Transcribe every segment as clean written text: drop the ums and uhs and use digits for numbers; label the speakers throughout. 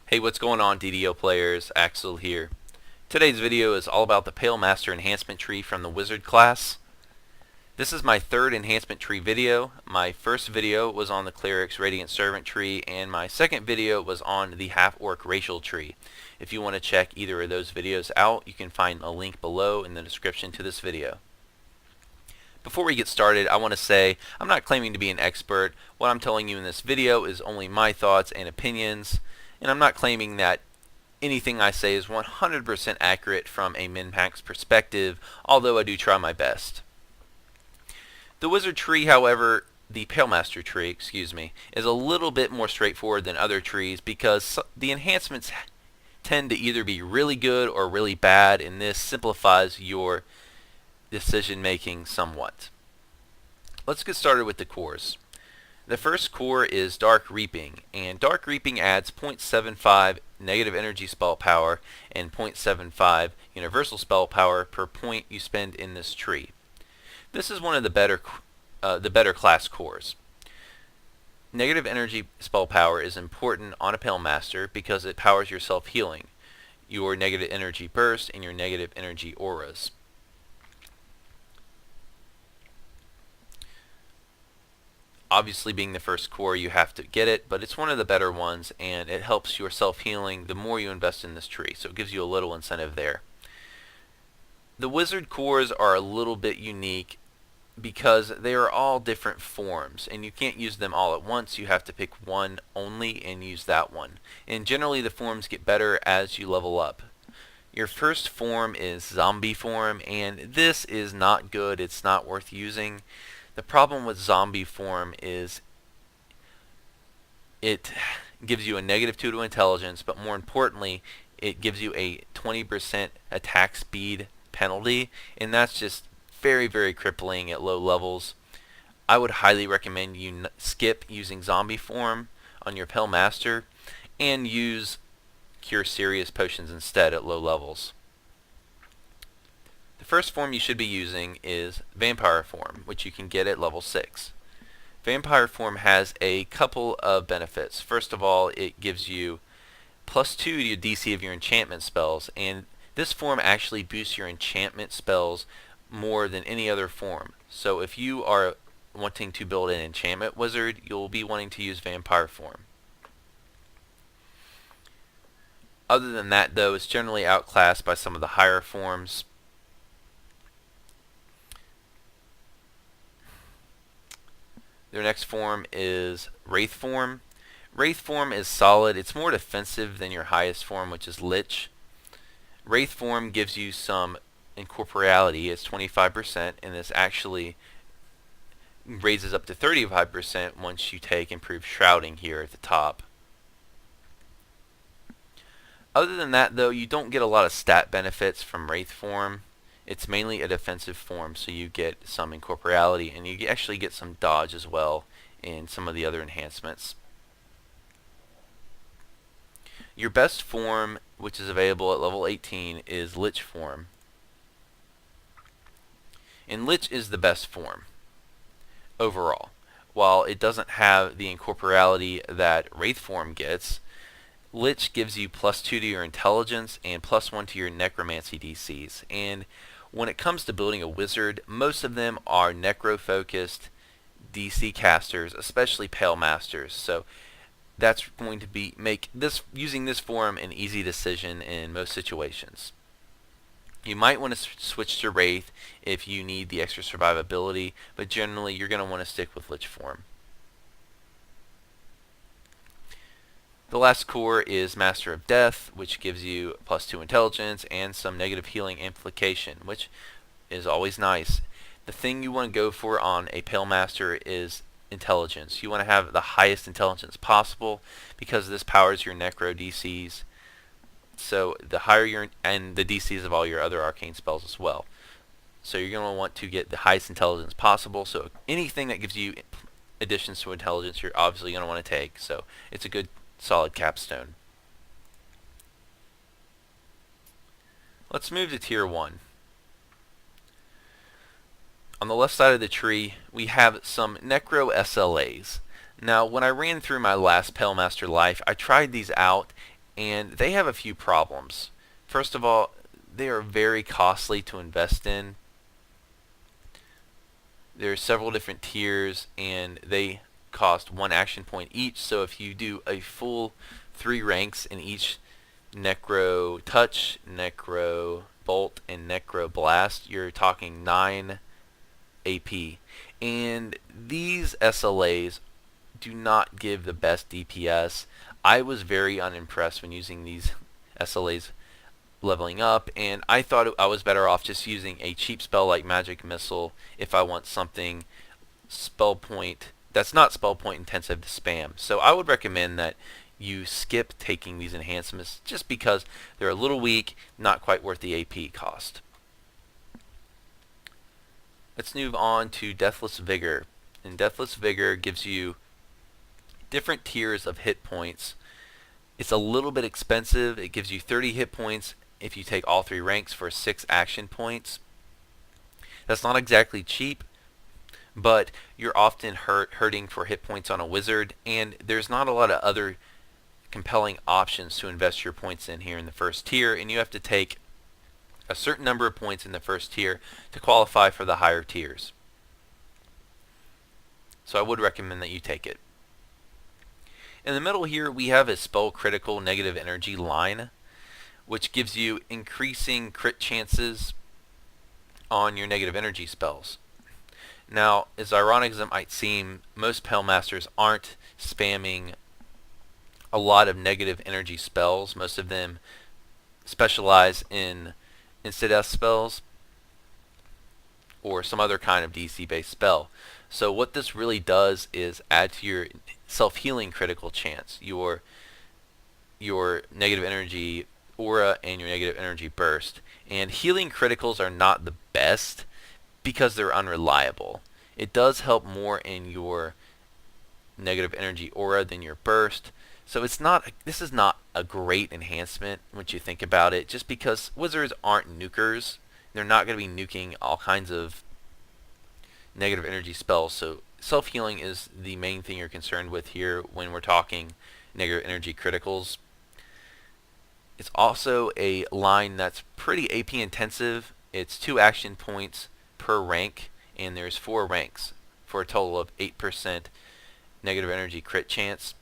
Speaker 1: Hey, what's going on, DDO players? Axel here. Today's video is all about the Pale Master enhancement tree from the Wizard class. This is my third enhancement tree video. My first video was on the Cleric's Radiant Servant tree, and my second video was on the Half-Orc Racial tree. If you want to check either of those videos out, you can find a link below in the description to this video. Before we get started, I want to say I'm not claiming to be an expert. What I'm telling you in this video is only my thoughts and opinions, and I'm not claiming that anything I say is 100% accurate from a min-max perspective, although I do try my best. The Wizard tree, however, the Pale Master tree, is a little bit more straightforward than other trees because the enhancements tend to either be really good or really bad, and this simplifies your decision making somewhat. Let's get started with the cores. The first core is Dark Reaping, and Dark Reaping adds 0.75 negative energy spell power and 0.75 universal spell power per point you spend in this tree. This is one of the better class cores. Negative energy spell power is important on a Pale Master because it powers your self-healing, your negative energy burst, and your negative energy auras. Obviously, being the first core, you have to get it, but it's one of the better ones, and it helps your self-healing the more you invest in this tree, so it gives you a little incentive there. The Wizard cores are a little bit unique because they are all different forms, and you can't use them all at once. You have to pick one only and use that one. And generally, the forms get better as you level up. Your first form is Zombie Form, and this is not good. It's not worth using. The problem with Zombie Form is it gives you a -2 to intelligence, but more importantly, it gives you a 20% attack speed penalty, and that's just very, very crippling at low levels. I would highly recommend you skip using Zombie Form on your Pale Master and use Cure Serious potions instead at low levels. The first form you should be using is Vampire Form, which you can get at level 6. Vampire Form has a couple of benefits. First of all, it gives you +2 to your DC of your enchantment spells, and this form actually boosts your enchantment spells more than any other form. So if you are wanting to build an enchantment wizard, you'll be wanting to use Vampire Form. Other than that, though, it's generally outclassed by some of the higher forms. Their next form is Wraith Form. Wraith Form is solid. It's more defensive than your highest form, which is Lich. Wraith Form gives you some incorporeality. It's 25%, and this actually raises up to 35% once you take improved shrouding here at the top. Other than that, though, you don't get a lot of stat benefits from Wraith Form. It's mainly a defensive form, so you get some incorporeality, and you actually get some dodge as well in some of the other enhancements. Your best form, which is available at level 18, is Lich Form. And Lich is the best form overall. While it doesn't have the incorporeality that Wraith Form gets, Lich gives you +2 to your intelligence and +1 to your necromancy DCs. And when it comes to building a wizard, most of them are necro-focused DC casters, especially Pale Masters. So that's going to make using this form an easy decision in most situations. You might want to switch to Wraith if you need the extra survivability, but generally you're going to want to stick with Lich Form. The last core is Master of Death, which gives you +2 intelligence and some negative healing amplification, which is always nice. The thing you want to go for on a Pale Master is intelligence. You want to have the highest intelligence possible because this powers your necro DCs. So the higher and the DCs of all your other arcane spells as well. So you're going to want to get the highest intelligence possible. So anything that gives you additions to intelligence, you're obviously going to want to take. So it's a good solid capstone. Let's move to Tier 1. On the left side of the tree, we have some Necro SLAs. Now, when I ran through my last Pale Master life, I tried these out, and they have a few problems. First of all, they are very costly to invest in. There are several different tiers, and they cost 1 action point each. So if you do a full 3 ranks in each Necro Touch, Necro Bolt, and Necro Blast, you're talking 9 AP. And these SLAs do not give the best DPS. I was very unimpressed when using these SLAs leveling up, and I thought I was better off just using a cheap spell like Magic Missile if I want something spell point that's not spell point intensive to spam. So I would recommend that you skip taking these enhancements just because they're a little weak, not quite worth the AP cost. Let's move on to Deathless Vigor. And Deathless Vigor gives you different tiers of hit points. It's a little bit expensive. It gives you 30 hit points if you take all 3 ranks for 6 action points. That's not exactly cheap, but you're often hurting for hit points on a wizard, and there's not a lot of other compelling options to invest your points in here in the first tier, and you have to take a certain number of points in the first tier to qualify for the higher tiers. So I would recommend that you take it. In the middle here we have a spell critical negative energy line, which gives you increasing crit chances on your negative energy spells. Now, as ironic as it might seem, most Pale Masters aren't spamming a lot of negative energy spells. Most of them specialize in Insta-Death spells or some other kind of DC based spell. So what this really does is add to your self-healing critical chance, your negative energy aura and your negative energy burst. And healing criticals are not the best because they're unreliable. It does help more in your negative energy aura than your burst. So this is not a great enhancement once you think about it, just because wizards aren't nukers. They're not going to be nuking all kinds of negative energy spells. So self-healing is the main thing you're concerned with here when we're talking negative energy criticals. It's also a line that's pretty AP intensive. It's 2 action points per rank, and there's 4 ranks for a total of 8% negative energy crit chance.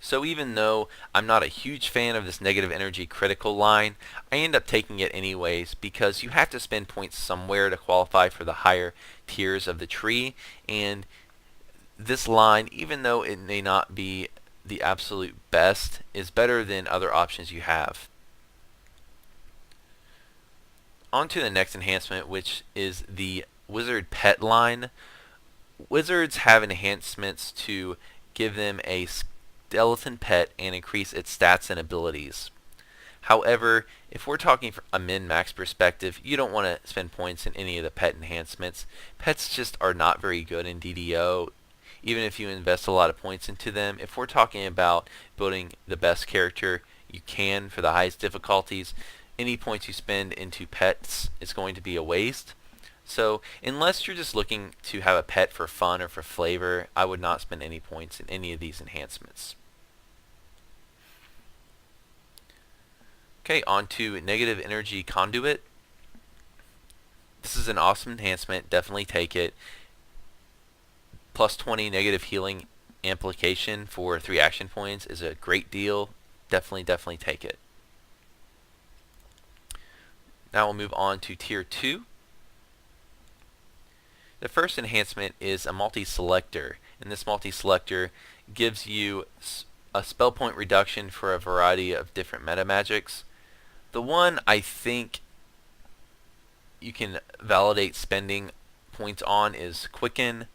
Speaker 1: So even though I'm not a huge fan of this negative energy critical line, I end up taking it anyways because you have to spend points somewhere to qualify for the higher tiers of the tree, and this line, even though it may not be the absolute best, is better than other options you have. On to the next enhancement, which is the Wizard Pet line. Wizards have enhancements to give them a skeleton pet and increase its stats and abilities. However, if we're talking from a min-max perspective, you don't want to spend points in any of the pet enhancements. Pets just are not very good in DDO, even if you invest a lot of points into them. If we're talking about building the best character you can for the highest difficulties, any points you spend into pets is going to be a waste. So unless you're just looking to have a pet for fun or for flavor, I would not spend any points in any of these enhancements. Okay, on to Negative Energy Conduit. This is an awesome enhancement. Definitely take it. Plus 20 negative healing amplification for 3 action points is a great deal. Definitely take it. Now we'll move on to Tier 2. The first enhancement is a multi-selector, and this multi-selector gives you a spell point reduction for a variety of different meta magics. The one I think you can validate spending points on is Quicken.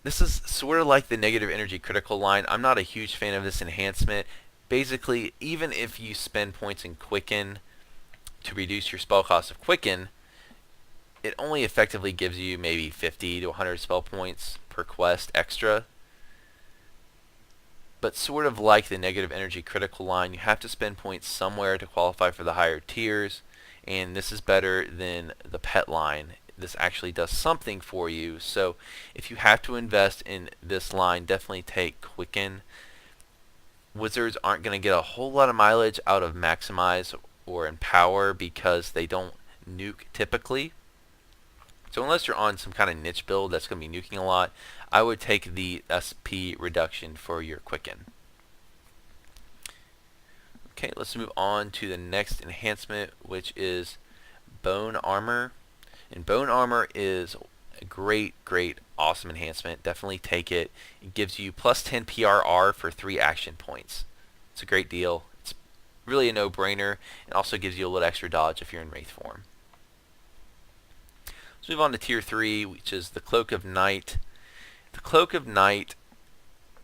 Speaker 1: This is sort of like the negative energy critical line. I'm not a huge fan of this enhancement. Basically, even if you spend points in Quicken to reduce your spell cost of Quicken, it only effectively gives you maybe 50 to 100 spell points per quest extra. But sort of like the negative energy critical line, you have to spend points somewhere to qualify for the higher tiers, and this is better than the pet line. This actually does something for you. So if you have to invest in this line, definitely take Quicken. wizards aren't going to get a whole lot of mileage out of maximize or empower because they don't nuke typically. So unless you're on some kind of niche build that's going to be nuking a lot, I would take the SP reduction for your quicken. Okay, let's move on to the next enhancement, which is Bone Armor. And Bone Armor is a great, awesome enhancement. Definitely take it. It gives you plus 10 PRR for 3 action points. It's a great deal. It's really a no-brainer. It also gives you a little extra dodge if you're in Wraith Form. Let's move on to Tier 3, which is the Cloak of Night. The Cloak of Night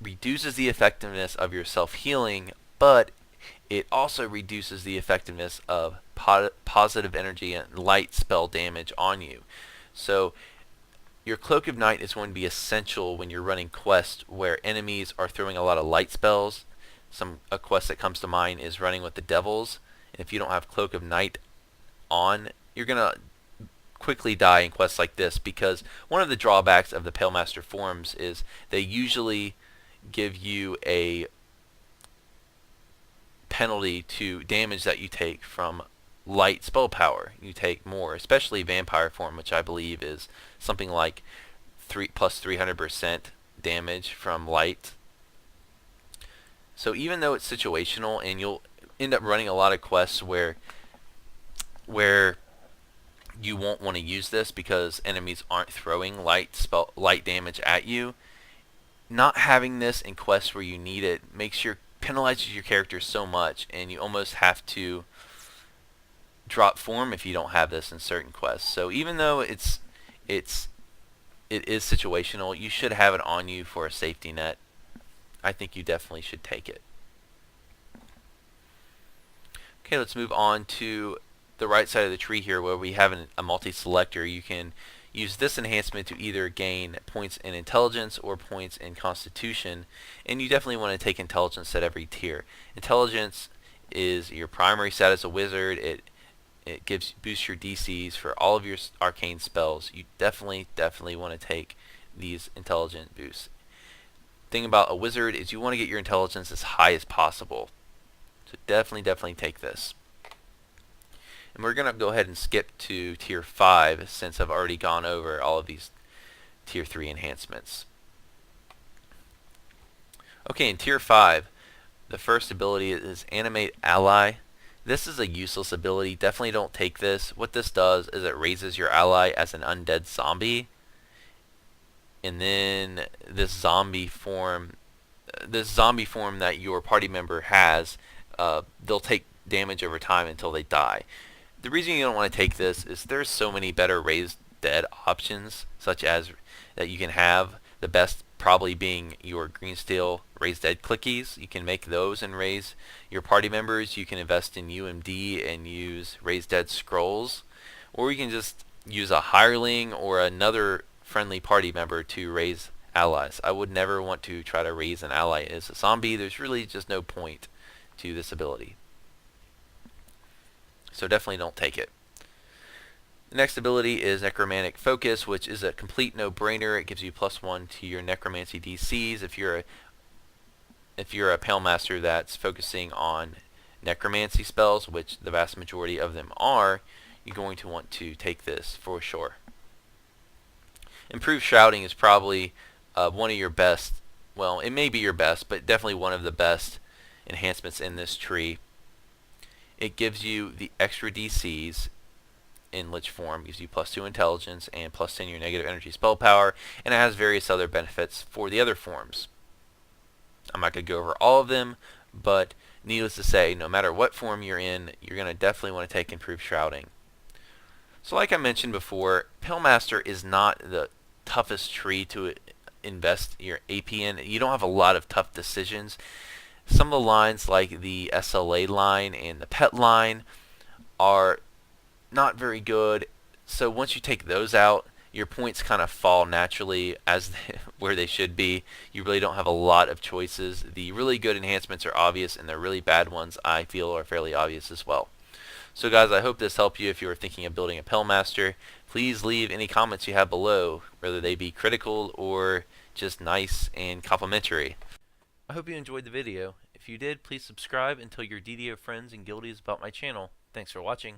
Speaker 1: reduces the effectiveness of your self-healing, but it also reduces the effectiveness of positive energy and light spell damage on you. So your Cloak of Night is going to be essential when you're running quests where enemies are throwing a lot of light spells. A quest that comes to mind is running with the devils, and if you don't have Cloak of Night on, you're going to quickly die in quests like this, because one of the drawbacks of the Pale Master forms is they usually give you a penalty to damage that you take from light spell power. You take more, especially Vampire form, which I believe is something like plus 300% damage from light. So even though it's situational, and you'll end up running a lot of quests where you won't want to use this because enemies aren't throwing light damage at you, not having this in quests where you need it penalizes your character so much, and you almost have to drop form if you don't have this in certain quests. So even though it is situational, you should have it on you for a safety net. I think you definitely should take it. Okay, let's move on to the right side of the tree here, where we have a multi-selector. You can use this enhancement to either gain points in intelligence or points in constitution, and you definitely want to take intelligence at every tier. Intelligence is your primary stat as a wizard. It boosts your DCs for all of your arcane spells. You definitely want to take these intelligent boosts. Thing about a wizard is you want to get your intelligence as high as possible. So definitely take this. And we're going to go ahead and skip to Tier 5 since I've already gone over all of these Tier 3 enhancements. Okay, in Tier 5, the first ability is Animate Ally. This is a useless ability. Definitely don't take this. What this does is it raises your ally as an undead zombie. And then this zombie form that your party member has, they'll take damage over time until they die. The reason you don't want to take this is there's so many better raised dead options, such as that you can have. The best probably being your green steel raised dead clickies. You can make those and raise your party members. You can invest in UMD and use raised dead scrolls, or you can just use a hireling or another friendly party member to raise allies. I would never want to try to raise an ally as a zombie. There's really just no point to this ability. So definitely don't take it. The next ability is Chromatic Focus, which is a complete no-brainer. It gives you +1 to your necromancy DCs. If you're a Pale Master that's focusing on necromancy spells, which the vast majority of them are, you're going to want to take this for sure. Improved Shrouding is probably one of your best, well, it may be your best, but definitely one of the best enhancements in this tree. It gives you the extra DCs in Lich form, gives you +2 intelligence and +10 your negative energy spell power, and it has various other benefits for the other forms. I'm not going to go over all of them, but needless to say, no matter what form you're in, you're going to definitely want to take Improved Shrouding. So like I mentioned before, Pale Master is not the toughest tree to invest your AP in. You don't have a lot of tough decisions. Some of the lines, like the SLA line and the pet line, are not very good. So once you take those out, your points kind of fall naturally as where they should be. You really don't have a lot of choices. The really good enhancements are obvious, and the really bad ones I feel are fairly obvious as well. So guys, I hope this helped you if you were thinking of building a Pale Master. Please leave any comments you have below, whether they be critical or just nice and complimentary. I hope you enjoyed the video. If If you did, please subscribe and tell your DDO friends and guildies about my channel. Thanks for watching.